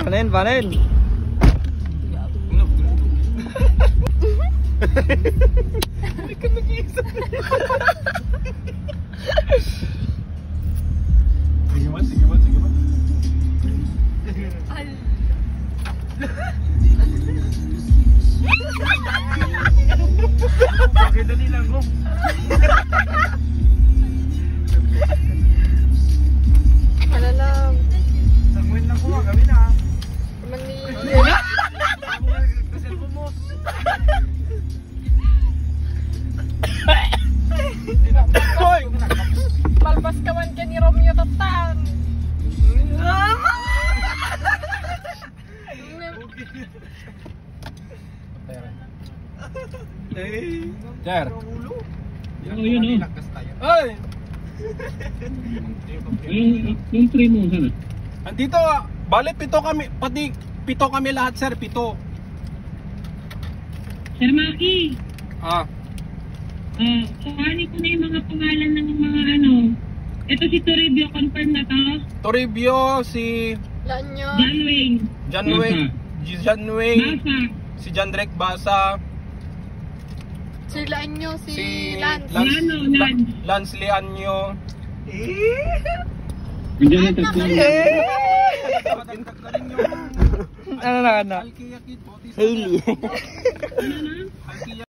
Panen, panen. Hindi ka nag-iisa. Sige man, sige man, sige man. Okay, dali lang mo. Ano lang. Sangwin lang ko, kami na. Mani. Cellphone mo. Hoy! Palpas ka man ka ni Romeo Tatang. Sir. Oh, yun oh. Ay! Yung tray mo, sana? Andito, bale pito kami lahat, sir, pito. Sir Maki, Ah, kuhanin ko na yung mga pangalan ng mga ano. Ito si Toribio, confirm na to? Toribio, si Lanyo. John Wayne. Basa. si Jandrek Basa, Si Lanyo, si si Lance. Lance Lianyo. Nandiyan na tatlo. Ano na? Hailey. Ano na?